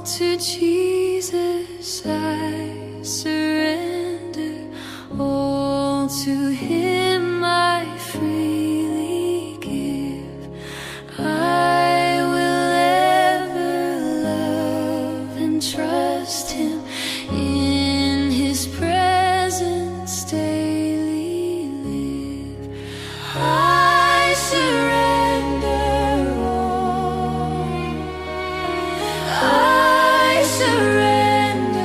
to Jesus I surrender, all to Him I freely give. I will ever love and trust Him, in His presence daily live. I surrender all. I surrender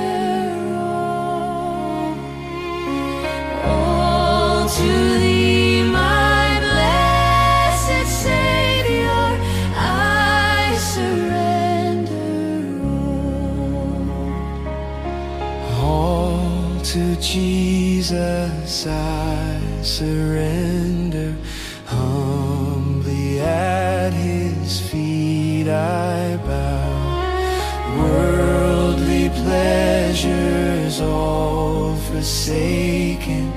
all to Thee, my blessed Savior. I surrender all to Jesus I surrender. Humbly at His feet I bow. Worldly pleasures all forsaken,